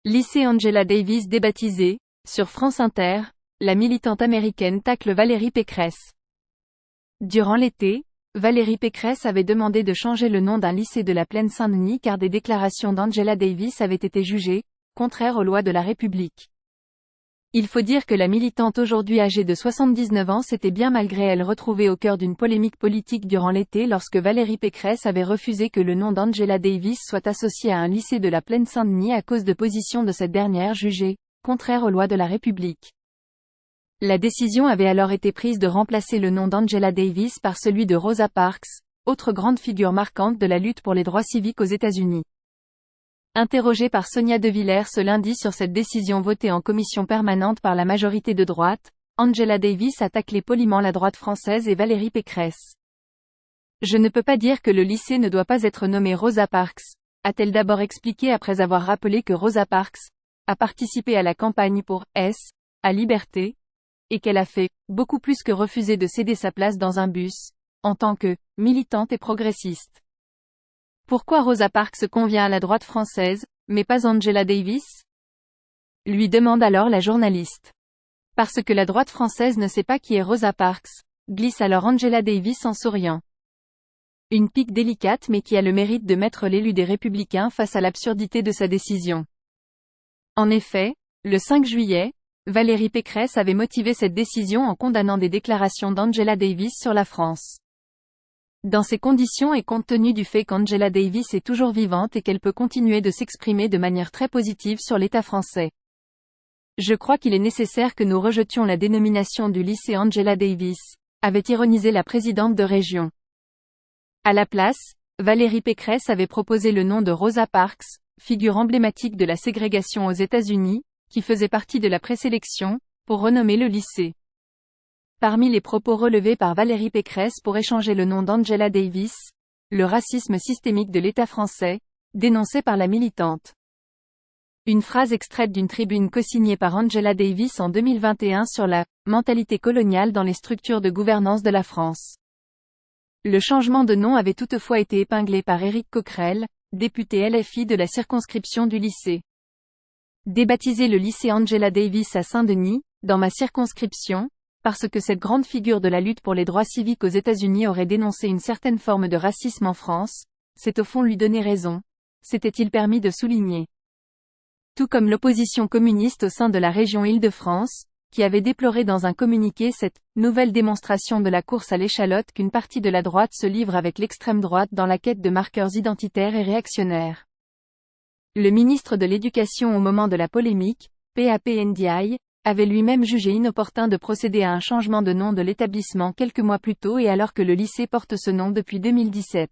Lycée Angela Davis débaptisé, sur France Inter, la militante américaine tacle Valérie Pécresse. Durant l'été, Valérie Pécresse avait demandé de changer le nom d'un lycée de la Plaine-Saint-Denis car des déclarations d'Angela Davis avaient été jugées contraires aux lois de la République. Il faut dire que la militante aujourd'hui âgée de 79 ans s'était bien malgré elle retrouvée au cœur d'une polémique politique durant l'été lorsque Valérie Pécresse avait refusé que le nom d'Angela Davis soit associé à un lycée de la Plaine-Saint-Denis à cause de positions de cette dernière jugées contraires aux lois de la République. La décision avait alors été prise de remplacer le nom d'Angela Davis par celui de Rosa Parks, autre grande figure marquante de la lutte pour les droits civiques aux États-Unis. Interrogée par Sonia De Villers ce lundi sur cette décision votée en commission permanente par la majorité de droite, Angela Davis a taclé poliment la droite française et Valérie Pécresse. Je ne peux pas dire que le lycée ne doit pas être nommé Rosa Parks, a-t-elle d'abord expliqué après avoir rappelé que Rosa Parks a participé à la campagne pour à Liberté, et qu'elle a fait beaucoup plus que refuser de céder sa place dans un bus, en tant que militante et progressiste. Pourquoi Rosa Parks convient à la droite française, mais pas Angela Davis? Lui demande alors la journaliste. Parce que la droite française ne sait pas qui est Rosa Parks, glisse alors Angela Davis en souriant. Une pique délicate mais qui a le mérite de mettre l'élu des Républicains face à l'absurdité de sa décision. En effet, le 5 juillet, Valérie Pécresse avait motivé cette décision en condamnant des déclarations d'Angela Davis sur la France. Dans ces conditions et compte tenu du fait qu'Angela Davis est toujours vivante et qu'elle peut continuer de s'exprimer de manière très positive sur l'État français. Je crois qu'il est nécessaire que nous rejetions la dénomination du lycée Angela Davis, avait ironisé la présidente de région. À la place, Valérie Pécresse avait proposé le nom de Rosa Parks, figure emblématique de la ségrégation aux États-Unis, qui faisait partie de la présélection, pour renommer le lycée. Parmi les propos relevés par Valérie Pécresse pour échanger le nom d'Angela Davis, le racisme systémique de l'État français, dénoncé par la militante. Une phrase extraite d'une tribune co-signée par Angela Davis en 2021 sur la mentalité coloniale dans les structures de gouvernance de la France. Le changement de nom avait toutefois été épinglé par Éric Coquerel, député LFI de la circonscription du lycée. Débaptiser le lycée Angela Davis à Saint-Denis, dans ma circonscription, parce que cette grande figure de la lutte pour les droits civiques aux États-Unis aurait dénoncé une certaine forme de racisme en France, c'est au fond lui donner raison, s'était-il permis de souligner. Tout comme l'opposition communiste au sein de la région Île-de-France, qui avait déploré dans un communiqué cette nouvelle démonstration de la course à l'échalote qu'une partie de la droite se livre avec l'extrême droite dans la quête de marqueurs identitaires et réactionnaires. Le ministre de l'Éducation au moment de la polémique, P.A.P. Ndiaye, avait lui-même jugé inopportun de procéder à un changement de nom de l'établissement quelques mois plus tôt et alors que le lycée porte ce nom depuis 2017.